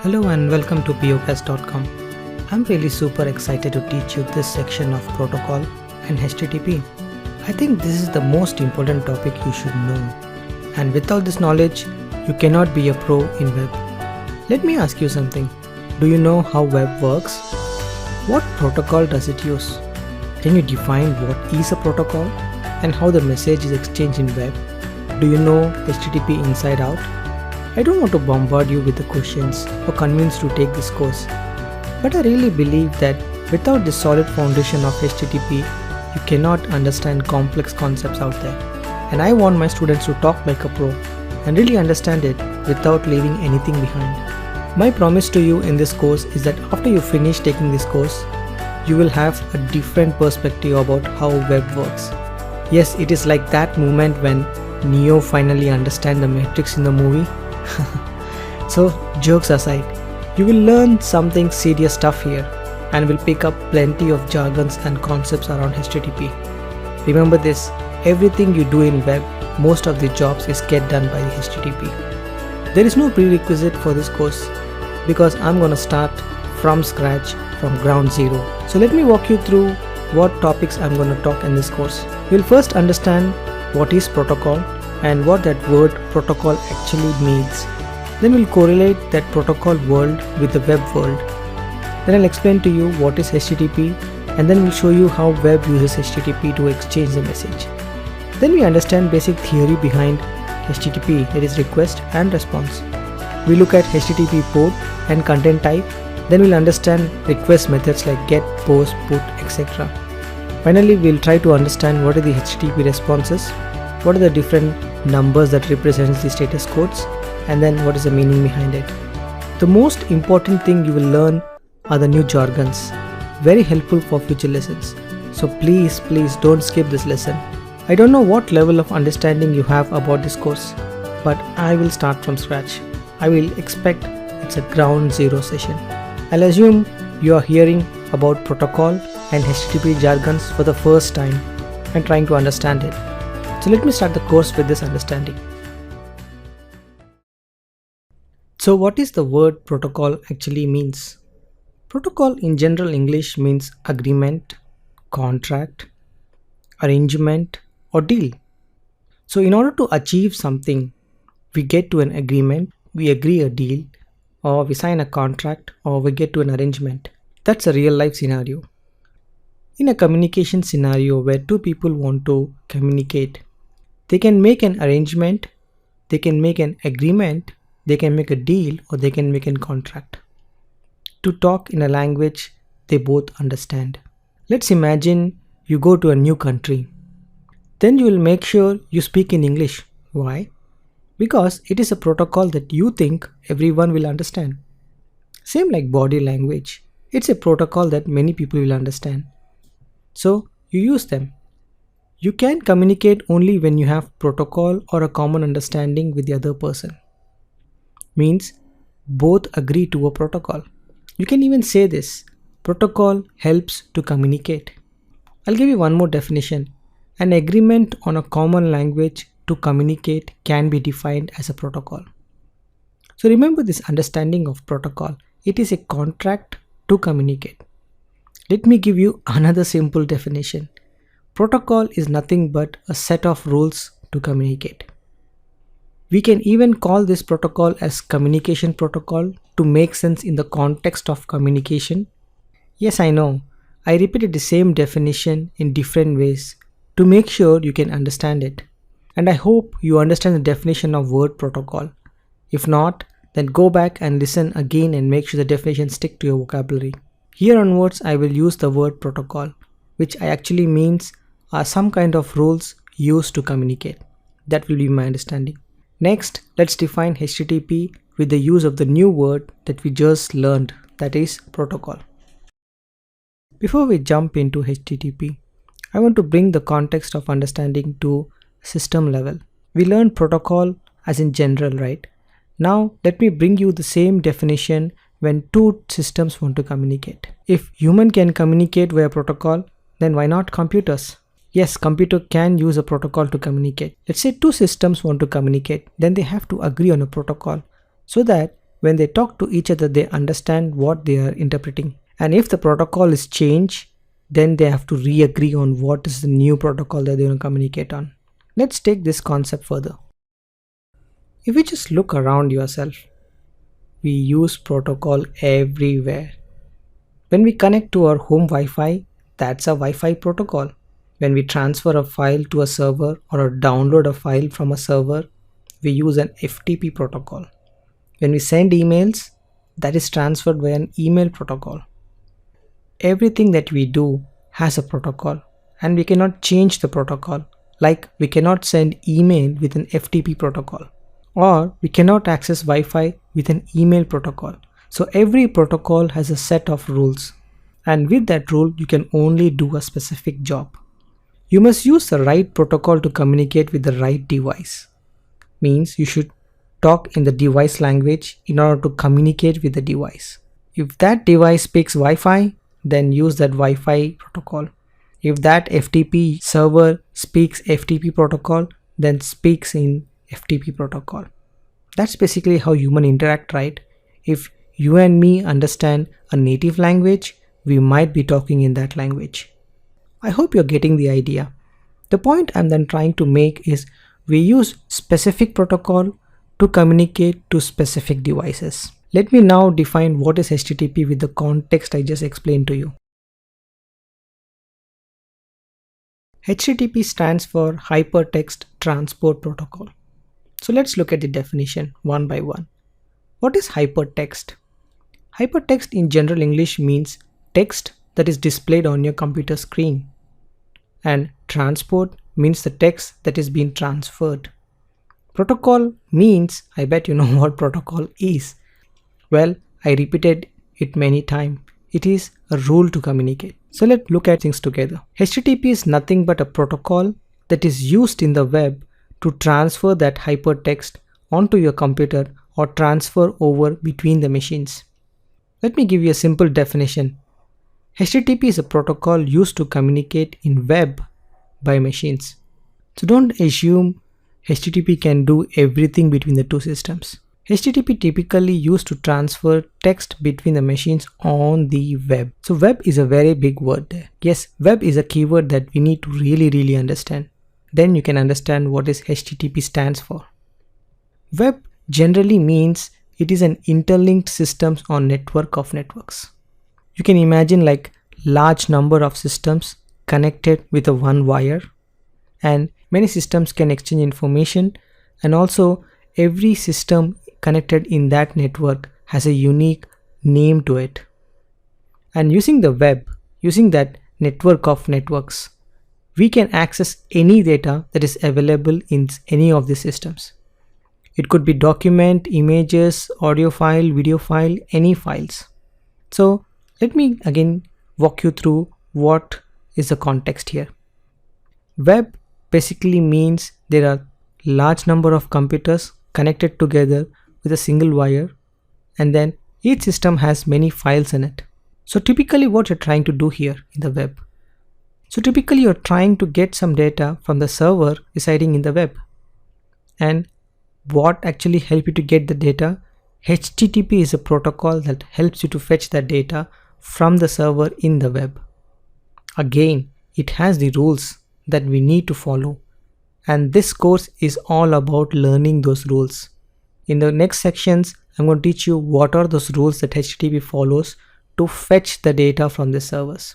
Hello and welcome to POCast.com. I'm really super excited to teach you this section of protocol and HTTP. I think this is the most important topic you should know. And without this knowledge, you cannot be a pro in web. Let me ask you something. Do you know how web works? What protocol does it use? Can you define what is a protocol and how the message is exchanged in web? Do you know HTTP inside out? I don't want to bombard you with the questions or convince you to take this course, but I really believe that without the solid foundation of HTTP, you cannot understand complex concepts out there. And I want my students to talk like a pro and really understand it without leaving anything behind. My promise to you in this course is that after you finish taking this course, you will have a different perspective about how web works. Yes, it is like that moment when Neo finally understands the Matrix in the movie. So, jokes aside, you will learn something serious stuff here and will pick up plenty of jargons and concepts around HTTP. Remember this, everything you do in web, most of the jobs is get done by the HTTP. There is no prerequisite for this course because I'm gonna start from scratch, from ground zero. So let me walk you through what topics I'm gonna talk in this course. We'll first understand what is protocol and what that word protocol actually means. Then we'll correlate that protocol world with the web world. Then I'll explain to you what is HTTP, and then we'll show you how web uses HTTP to exchange the message. Then we understand basic theory behind HTTP, that is request and response. We look at HTTP port and content type. Then we'll understand request methods like get, post, put, etc. Finally, we'll try to understand what are the HTTP responses, what are the different numbers that represents the status codes, and then what is the meaning behind it. The most important thing you will learn are the new jargons, very helpful for future lessons. So please don't skip this lesson. I don't know what level of understanding you have about this course, but I will start from scratch. I will expect it's a ground zero session. I'll assume you are hearing about protocol and HTTP jargons for the first time and trying to understand it. So let me start the course with this understanding. So what is the word protocol actually means? Protocol in general English means agreement, contract, arrangement or deal. So in order to achieve something, we get to an agreement, we agree a deal, or we sign a contract, or we get to an arrangement. That's a real life scenario. In a communication scenario where two people want to communicate, they can make an arrangement, they can make an agreement, they can make a deal, or they can make a contract to talk in a language they both understand. Let's imagine you go to a new country. Then you will make sure you speak in English. Why? Because it is a protocol that you think everyone will understand. Same like body language. It's a protocol that many people will understand. So you use them. You can communicate only when you have protocol or a common understanding with the other person. Means both agree to a protocol. You can even say this, protocol helps to communicate. I'll give you one more definition. An agreement on a common language to communicate can be defined as a protocol. So remember this understanding of protocol. It is a contract to communicate. Let me give you another simple definition. Protocol is nothing but a set of rules to communicate. We can even call this protocol as communication protocol to make sense in the context of communication. Yes, I know, I repeated the same definition in different ways to make sure you can understand it. And I hope you understand the definition of word protocol. If not, then go back and listen again and make sure the definition stick to your vocabulary. Here onwards, I will use the word protocol, which I actually means are some kind of rules used to communicate. That will be my understanding. Next, let's define HTTP with the use of the new word that we just learned, that is protocol. Before we jump into HTTP, I want to bring the context of understanding to system level. We learned protocol as in general, right? Now let me bring you the same definition when two systems want to communicate. If human can communicate via protocol, then why not computers? Yes, computer can use a protocol to communicate. Let's say two systems want to communicate, then they have to agree on a protocol so that when they talk to each other, they understand what they are interpreting. And if the protocol is changed, then they have to re-agree on what is the new protocol that they're going to communicate on. Let's take this concept further. If you just look around yourself, we use protocol everywhere. When we connect to our home Wi-Fi, that's a Wi-Fi protocol. When we transfer a file to a server or download a file from a server, we use an FTP protocol. When we send emails, that is transferred by an email protocol. Everything that we do has a protocol, and we cannot change the protocol. Like we cannot send email with an FTP protocol, or we cannot access Wi-Fi with an email protocol. So every protocol has a set of rules, and with that rule you can only do a specific job. You must use the right protocol to communicate with the right device. Means you should talk in the device language in order to communicate with the device. If that device speaks Wi-Fi, then use that Wi-Fi protocol. If that FTP server speaks FTP protocol, then speaks in FTP protocol. That's basically how humans interact, right? If you and me understand a native language, we might be talking in that language. I hope you're getting the idea. The point I'm then trying to make is we use specific protocol to communicate to specific devices. Let me now define what is HTTP with the context I just explained to you. HTTP stands for Hypertext Transport Protocol. So let's look at the definition one by one. What is hypertext? Hypertext in general English means text that is displayed on your computer screen. And transport means the text that is being transferred. Protocol means, I bet you know what protocol is. Well, I repeated it many times. It is a rule to communicate. So let's look at things together. HTTP is nothing but a protocol that is used in the web to transfer that hypertext onto your computer or transfer over between the machines. Let me give you a simple definition. HTTP is a protocol used to communicate in web by machines. So don't assume HTTP can do everything between the two systems. HTTP typically used to transfer text between the machines on the web. So web is a very big word there. Yes, web is a keyword that we need to really understand. Then you can understand what is HTTP stands for. Web generally means it is an interlinked systems or network of networks. You can imagine like large number of systems connected with a one wire, and many systems can exchange information, and also every system connected in that network has a unique name to it. And using the web, using that network of networks, we can access any data that is available in any of these systems. It could be document, images, audio file, video file, any files. So let me again walk you through what is the context here. Web basically means there are large number of computers connected together with a single wire, and then each system has many files in it. So typically what you're trying to do here in the web. So typically you're trying to get some data from the server residing in the web. And what actually helps you to get the data? HTTP is a protocol that helps you to fetch that data from the server in the web. Again, it has the rules that we need to follow, and this course is all about learning those rules. In the next sections, I'm going to teach you what are those rules that HTTP follows to fetch the data from the servers.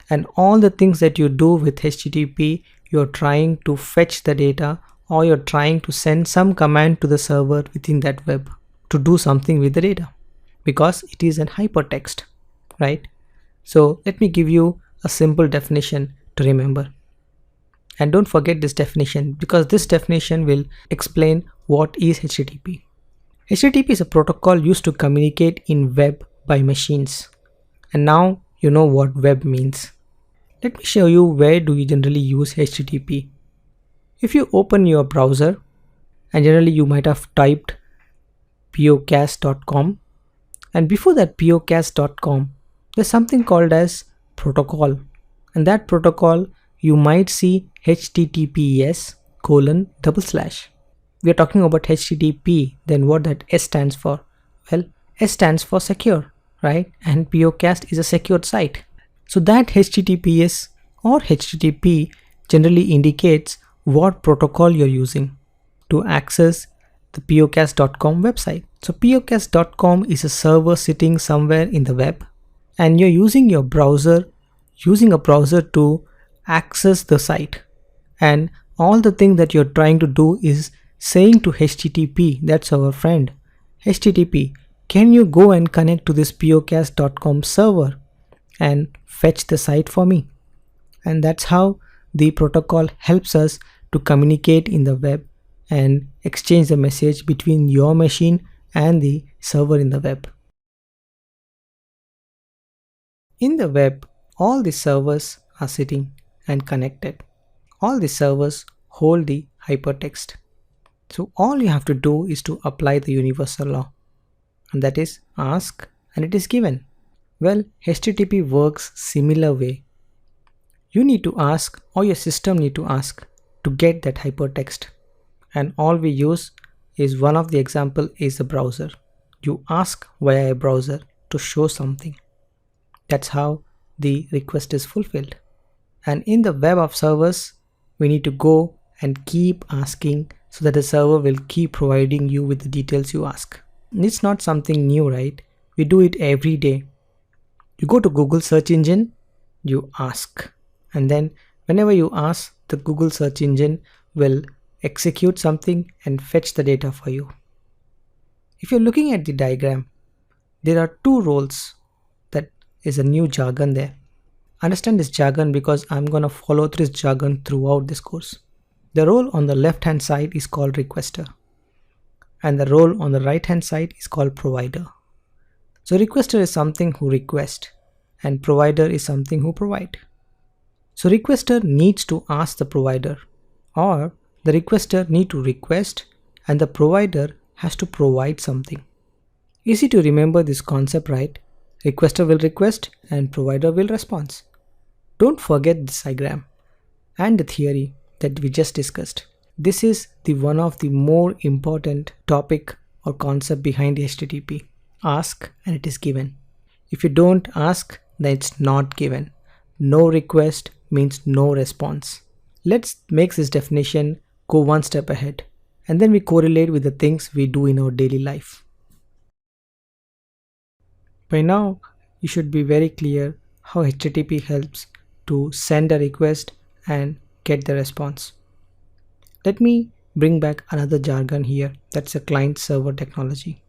And all the things that you do with HTTP, you're trying to fetch the data, or you're trying to send some command to the server within that web to do something with the data, because it is an hypertext, right? So let me give you a simple definition to remember. And don't forget this definition, because this definition will explain what is HTTP. HTTP is a protocol used to communicate in web by machines. And now you know what web means. Let me show you where do you generally use HTTP. If you open your browser, and generally you might have typed podcast.com, and before that podcast.com, there's something called as protocol, and that protocol you might see HTTPS://. We are talking about HTTP, then what that S stands for? Well, S stands for secure, right? And POCast is a secured site. So that HTTPS or HTTP generally indicates what protocol you're using to access the POCast.com website. So POCast.com is a server sitting somewhere in the web, and you're using a browser to access the site. And all the thing that you're trying to do is saying to HTTP, that's our friend, HTTP, can you go and connect to this POCast.com server and fetch the site for me? And that's how the protocol helps us to communicate in the web and exchange the message between your machine and the server in the web. In the web, all the servers are sitting and connected. All the servers hold the hypertext. So all you have to do is to apply the universal law, and that is ask and it is given. Well, HTTP works similar way. You need to ask, or your system need to ask to get that hypertext. And all we use is, one of the example is a browser. You ask via a browser to show something. That's how the request is fulfilled. And in the web of servers, we need to go and keep asking so that the server will keep providing you with the details you ask. And it's not something new, right? We do it every day. You go to Google search engine, you ask. And then whenever you ask, the Google search engine will execute something and fetch the data for you. If you're looking at the diagram, there are two roles. That is a new jargon there. Understand this jargon because I'm going to follow this jargon throughout this course. The role on the left hand side is called requester, and the role on the right hand side is called provider. So requester is something who request and provider is something who provide. So requester needs to ask the provider, or the requester need to request and the provider has to provide something. Easy to remember this concept, right? Requester will request and provider will respond. Don't forget this diagram and the theory that we just discussed. This is the one of the more important topic or concept behind HTTP. Ask and it is given. If you don't ask, then it's not given. No request means no response. Let's make this definition go one step ahead, and then we correlate with the things we do in our daily life. By now, you should be very clear how HTTP helps to send a request and get the response. Let me bring back another jargon here, that's a client-server technology.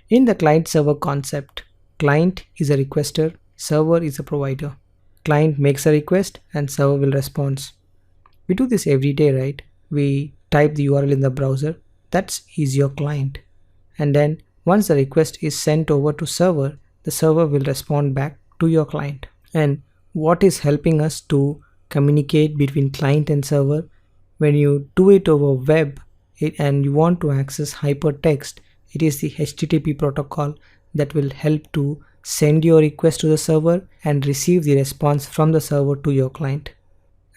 In the client-server concept, client is a requester, server is a provider. Client makes a request and server will respond. We do this every day, right? We type the URL in the browser, that is your client. And then once the request is sent over to server, the server will respond back to your client. And what is helping us to communicate between client and server? When you do it over web and you want to access hypertext, it is the HTTP protocol that will help to send your request to the server and receive the response from the server to your client.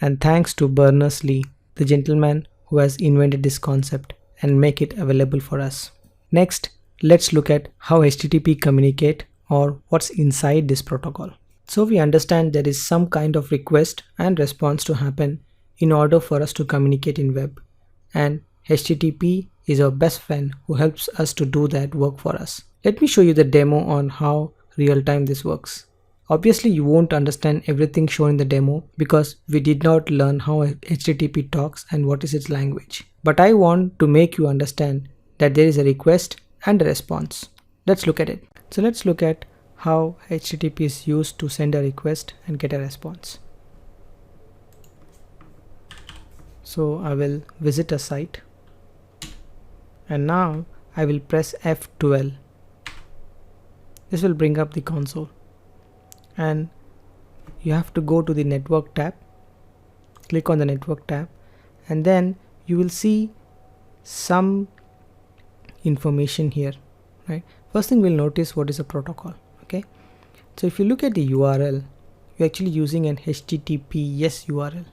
And thanks to Berners-Lee, the gentleman who has invented this concept and make it available for us. Next, let's look at how HTTP communicate, or what's inside this protocol. So we understand there is some kind of request and response to happen in order for us to communicate in web. And HTTP is our best friend who helps us to do that work for us. Let me show you the demo on how real time this works. Obviously you won't understand everything shown in the demo because we did not learn how HTTP talks and what is its language. But I want to make you understand that there is a request and a response. Let's look at it. So let's look at how HTTP is used to send a request and get a response. So I will visit a site and now I will press F12. This will bring up the console and you have to go to the network tab, click on the network tab, and then you will see some information here, right? First thing we'll notice what is a protocol. Okay, so if you look at the URL, you're actually using an HTTPS URL,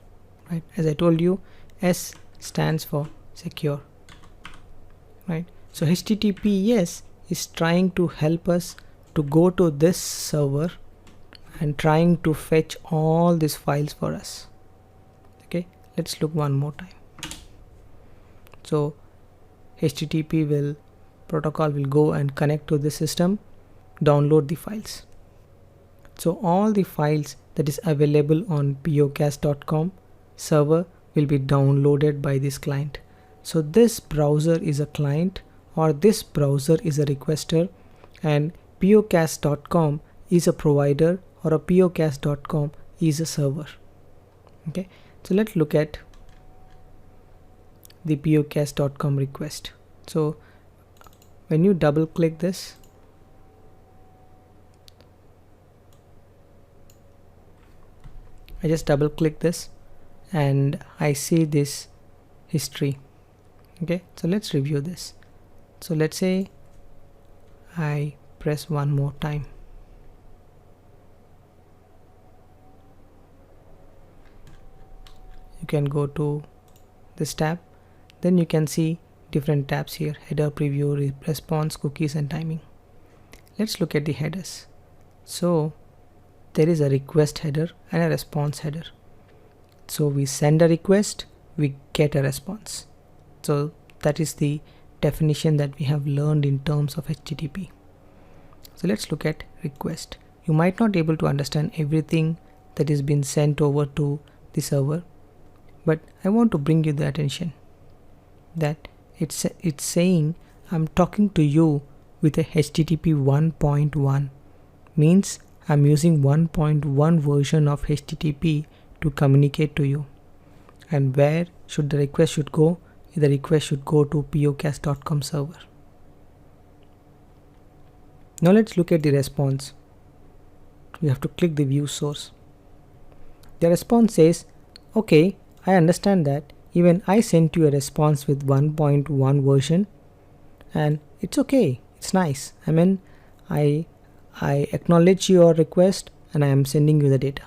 right? As I told you, S stands for secure, right? So HTTPS is trying to help us to go to this server and trying to fetch all these files for us. Okay, let's look one more time. So HTTP protocol will go and connect to the system, download the files. So all the files that is available on POCAST.com server will be downloaded by this client. So this browser is a client, or this browser is a requester, and POCAST.com is a provider, or a POCAST.com is a server. Okay, so let's look at the POCAST.com request. So when you double click this, I just double click this and I see this history. Okay, so let's review this. So let's say I press one more time. You can go to this tab, then you can see different tabs here: header, preview, response, cookies, and timing. Let's look at the headers. So there is a request header and a response header. So we send a request, we get a response. So that is the definition that we have learned in terms of HTTP. So let's look at request. You might not be able to understand everything that is being sent over to the server, but I want to bring you the attention that it's saying I'm talking to you with a HTTP 1.1, means I'm using 1.1 version of HTTP to communicate to you. And where should the request should go? The request should go to POCAST.com server. Now let's look at the response. You have to click the view source. The response says, okay, I understand that even I sent you a response with 1.1 version, and it's okay, it's nice. I mean, I acknowledge your request and I am sending you the data.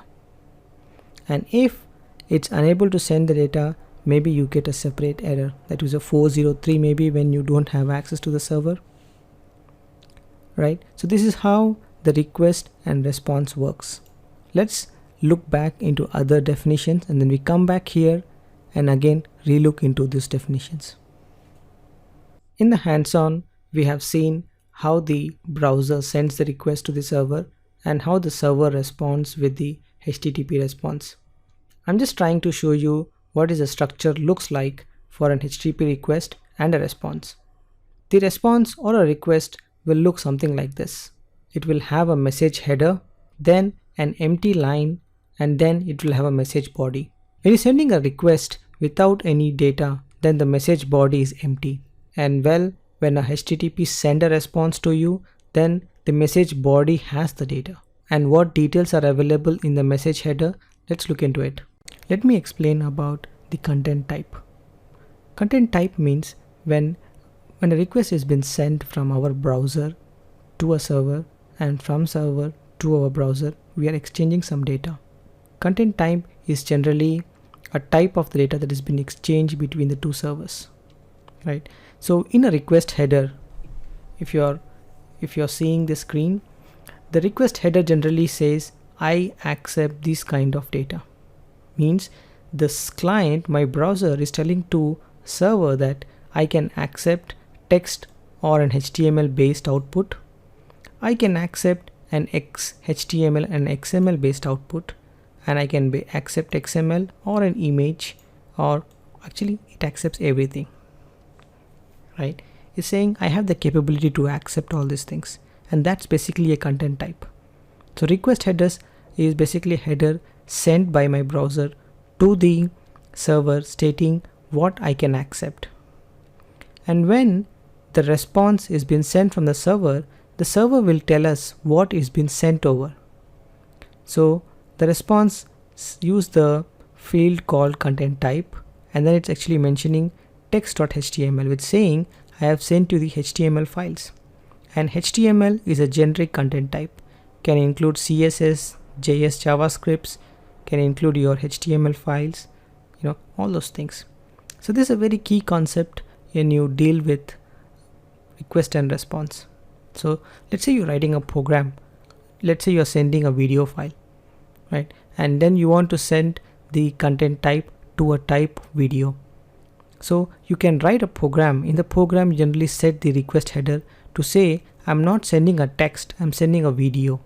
And if it's unable to send the data, maybe you get a separate error, that is a 403 maybe, when you don't have access to the server, right? So this is how the request and response works. Let's look back into other definitions, and then we come back here and again relook into these definitions. In the hands-on, we have seen how the browser sends the request to the server and how the server responds with the HTTP response. I'm just trying to show you what is the structure looks like for an HTTP request and a response. The response or a request will look something like this. It will have a message header, then an empty line, and then it will have a message body. When you're sending a request without any data, then the message body is empty. And well, when a HTTP send a response to you, then the message body has the data. And what details are available in the message header? Let's look into it. Let me explain about the content type. Content type means when a request has been sent from our browser to a server, and from server to our browser, we are exchanging some data. Content type is generally a type of the data that has been exchanged between the two servers, right? So in a request header, if you're seeing the screen, the request header generally says I accept this kind of data. Means this client, my browser, is telling to server that I can accept text or an HTML based output. I can accept an HTML and XML based output, and I can accept XML or an image, or actually it accepts everything, right? It's saying I have the capability to accept all these things, and that's basically a content type. So request headers is basically a header sent by my browser to the server stating what I can accept. And when the response is being sent from the server will tell us what is being sent over. So the response use the field called content type, and then it's actually mentioning text.html, which saying I have sent you the HTML files. And HTML is a generic content type, can include CSS, JS, JavaScripts, can include your HTML files, all those things. So this is a very key concept when you deal with request and response. So let's say you're writing a program. Let's say you're sending a video file, right? And then you want to send the content type to a type video. So you can write a program. In the program, you generally set the request header to say, I'm not sending a text, I'm sending a video.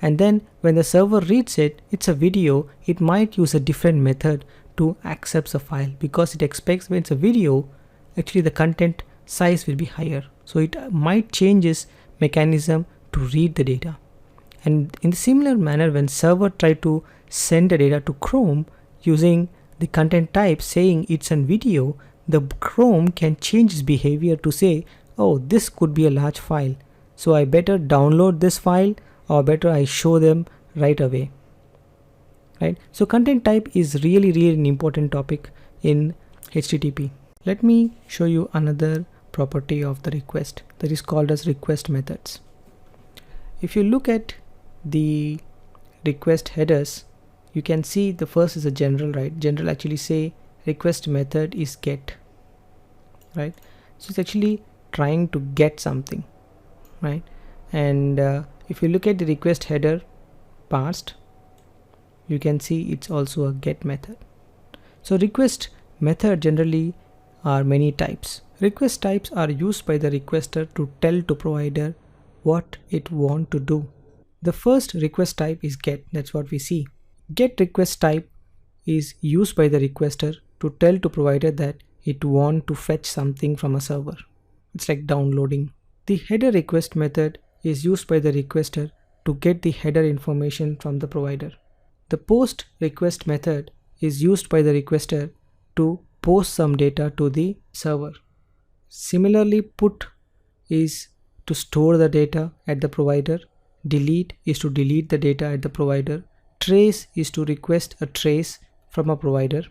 And then when the server reads it, it's a video, it might use a different method to accept the file, because it expects when it's a video, actually the content size will be higher. So it might change its mechanism to read the data. And in the similar manner, when server try to send the data to Chrome using the content type saying it's a video, the Chrome can change its behavior to say, oh, this could be a large file, so I better download this file, or better I show them right away, right? So content type is really an important topic in HTTP. Let me show you another property of the request that is called as request methods. If you look at the request headers, you can see the first is a general, right? General actually say request method is get, right? So it's actually trying to get something, right? And if you look at the request header parsed, you can see it's also a get method. So request method generally are many types. Request types are used by the requester to tell to provider what it want to do. The first request type is get. That's what we see. Get request type is used by the requester to tell to provider that it want to fetch something from a server. It's like downloading. The header request method is used by the requester to get the header information from the provider. The post request method is used by the requester to post some data to the server. Similarly, put is to store the data at the provider. Delete is to delete the data at the provider. Trace is to request a trace from a provider.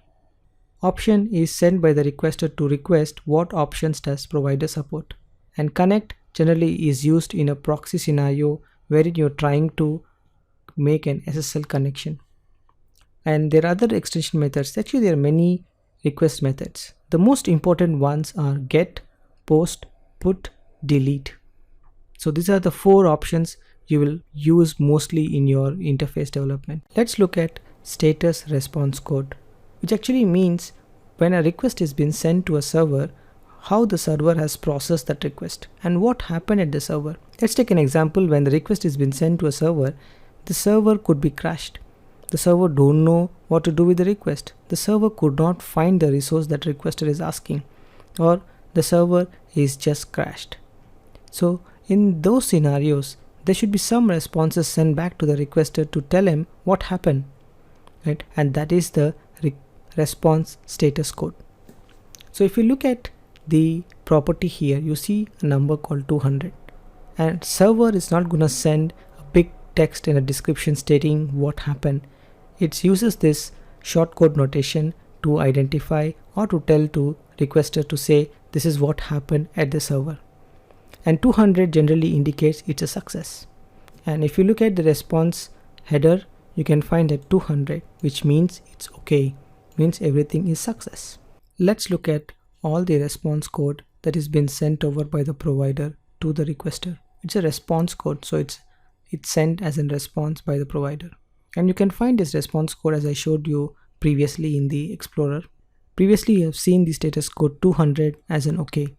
Option is sent by the requester to request what options does provider support. And connect generally is used in a proxy scenario wherein you're trying to make an SSL connection. And there are other extension methods. Actually, there are many request methods. The most important ones are get, post, put, delete. So these are the 4 options you will use mostly in your interface development. Let's look at status response code, which actually means when a request has been sent to a server, how the server has processed that request and what happened at the server. Let's take an example. When the request has been sent to a server, the server could be crashed. The server don't know what to do with the request. The server could not find the resource that requester is asking, or the server is just crashed. So in those scenarios, there should be some responses sent back to the requester to tell him what happened, right? And that is the response status code. So if you look at the property here, you see a number called 200, and server is not gonna send a big text in a description stating what happened. It uses this shortcode notation to identify or to tell to requester to say this is what happened at the server. And 200 generally indicates it's a success. And if you look at the response header, you can find that 200, which means it's okay, means everything is success. Let's look at all the response code that is been sent over by the provider to the requester. It's a response code, so it's sent as a response by the provider. And you can find this response code as I showed you previously in the Explorer. Previously you have seen the status code 200 as an OK.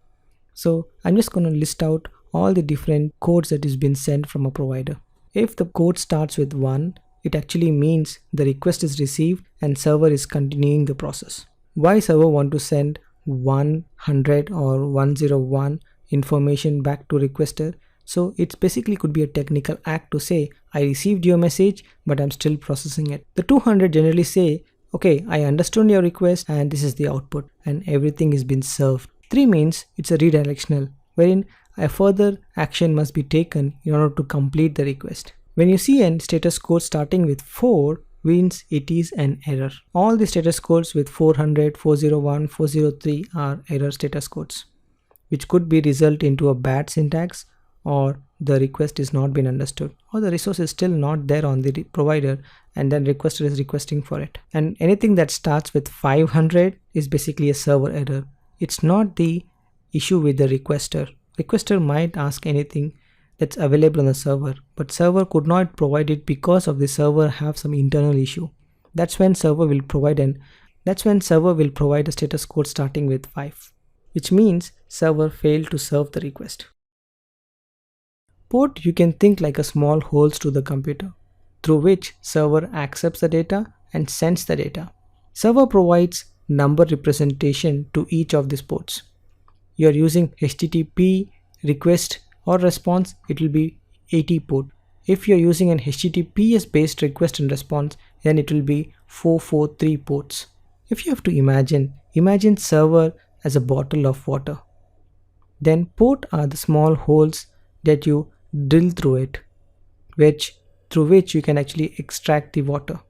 So I'm just going to list out all the different codes that is been sent from a provider. If the code starts with 1, it actually means the request is received and server is continuing the process. Why server want to send 100 or 101 information back to requester? So it basically could be a technical act to say, I received your message, but I'm still processing it. The 200 generally say, okay, I understood your request and this is the output, and everything has been served. 3 means it's a redirectional, wherein a further action must be taken in order to complete the request. When you see a status code starting with 4, means it is an error. All the status codes with 400, 401, 403 are error status codes, which could be result into a bad syntax, or the request is not been understood, or the resource is still not there on the provider and then requester is requesting for it. And anything that starts with 500 is basically a server error. It's not the issue with the requester. Requester might ask anything that's available on the server, but server could not provide it because of the server have some internal issue. That's when server will provide a status code starting with 5, which means server failed to serve the request. Port you can think like a small holes to the computer, through which server accepts the data and sends the data. Server provides number representation to each of these ports. You are using HTTP request or response, it will be 80 port. If you are using an HTTPS based request and response, then it will be 443 ports. If you have to imagine server as a bottle of water. Then port are the small holes that you drill through it, through which you can actually extract the water.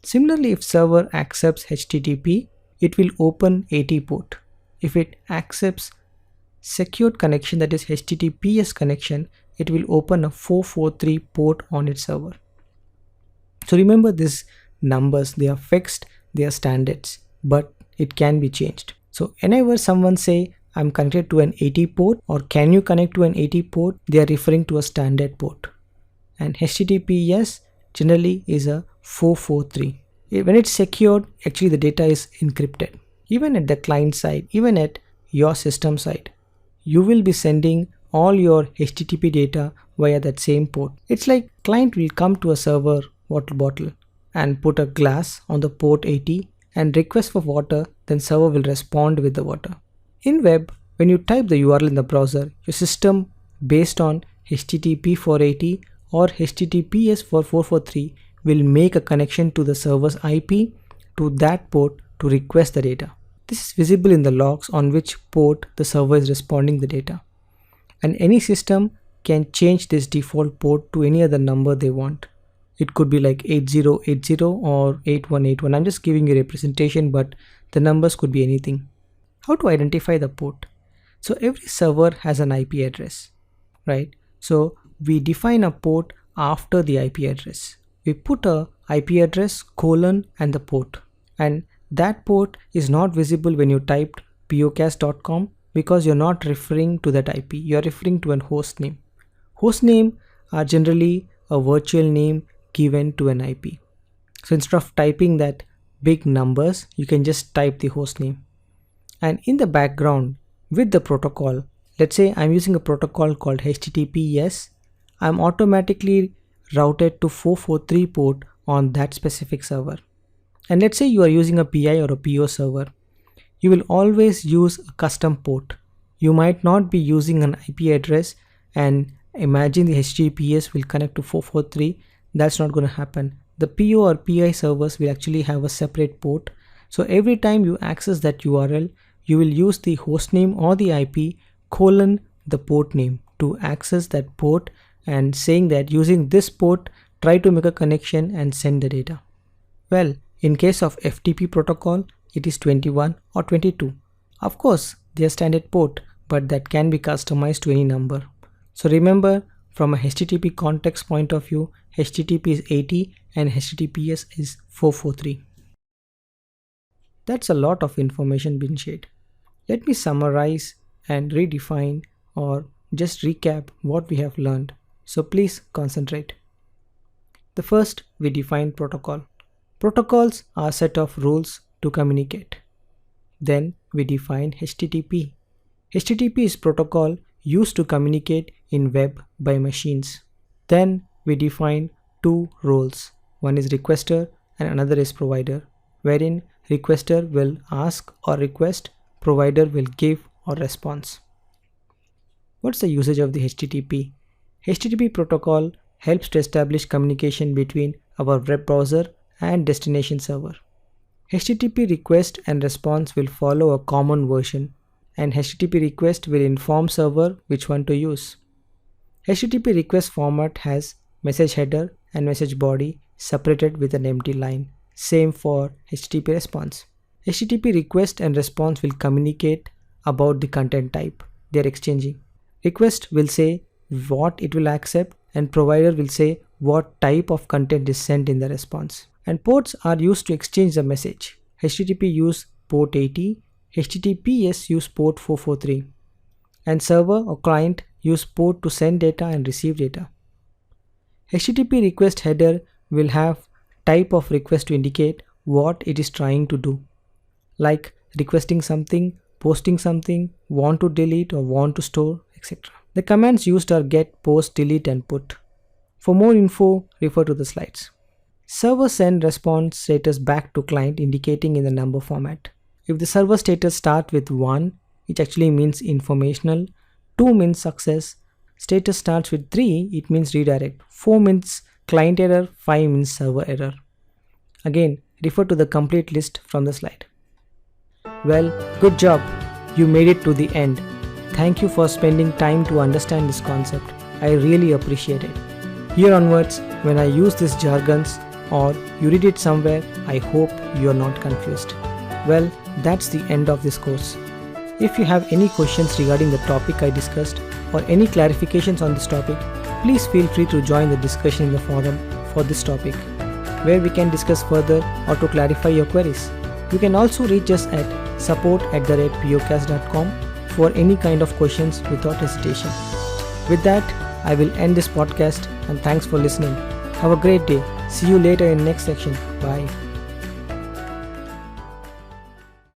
Similarly, if server accepts HTTP, it will open 80 port. If it accepts secured connection, that is HTTPS connection, it will open a 443 port on its server. So remember these numbers, they are fixed, they are standards, but it can be changed. So whenever someone say I'm connected to an 80 port or can you connect to an 80 port, they are referring to a standard port. And HTTPS generally is a 443. When it's secured, actually the data is encrypted. Even at the client side, even at your system side, you will be sending all your HTTP data via that same port. It's like client will come to a server water bottle and put a glass on the port 80 and request for water, then server will respond with the water. In web, when you type the URL in the browser, your system based on HTTP 480 or HTTPS for 443 will make a connection to the server's IP to that port to request the data. This is visible in the logs on which port the server is responding the data. And any system can change this default port to any other number they want. It could be like 8080 or 8181. I'm just giving you a representation, but the numbers could be anything. How to identify the port? So every server has an IP address, right? So we define a port after the IP address. We put a IP address, colon, and the port. And that port is not visible when you typed pocast.com because you're not referring to that IP. You're referring to an host name. Host name are generally a virtual name given to an IP. So instead of typing that big numbers, you can just type the host name. And in the background with the protocol, let's say I'm using a protocol called HTTPS, I'm automatically routed to 443 port on that specific server. And let's say you are using a PI or a PO server, you will always use a custom port. You might not be using an IP address and imagine the HTTPS will connect to 443. That's not going to happen. The PO or PI servers will actually have a separate port. So every time you access that URL, you will use the host name or the IP colon the port name to access that port and saying that using this port, try to make a connection and send the data. Well, in case of FTP protocol, it is 21 or 22. Of course, they are standard port, but that can be customized to any number. So remember, from a HTTP context point of view, HTTP is 80 and HTTPS is 443. That's a lot of information being shared. Let me summarize and redefine or just recap what we have learned. So please concentrate. The first, we define protocol. Protocols are a set of rules to communicate. Then we define HTTP. HTTP is protocol used to communicate in web by machines. Then we define two roles. One is requester and another is provider, wherein requester will ask or request, provider will give or response. What's the usage of the HTTP? HTTP protocol helps to establish communication between our web browser and destination server. HTTP request and response will follow a common version, and HTTP request will inform server which one to use. HTTP request format has message header and message body separated with an empty line. Same for HTTP response. HTTP request and response will communicate about the content type they are exchanging. Request will say what it will accept and provider will say what type of content is sent in the response. And ports are used to exchange the message. HTTP use port 80, HTTPS use port 443. And server or client use port to send data and receive data. HTTP request header will have type of request to indicate what it is trying to do, like requesting something, posting something, want to delete or want to store, etc. The commands used are get, post, delete and put. For more info, refer to the slides. Server send response status back to client indicating in the number format. If the server status start with 1, it actually means informational, 2 means success, status starts with 3, it means redirect, 4 means client error, 5 means server error. Again, refer to the complete list from the slide. Well, good job, you made it to the end. Thank you for spending time to understand this concept. I really appreciate it. Here onwards, when I use these jargons or you read it somewhere, I hope you are not confused. Well, that's the end of this course. If you have any questions regarding the topic I discussed or any clarifications on this topic, please feel free to join the discussion in the forum for this topic, where we can discuss further or to clarify your queries. You can also reach us at support@pocast.com for any kind of questions without hesitation. With that, I will end this podcast and thanks for listening. Have a great day. See you later in next section. Bye.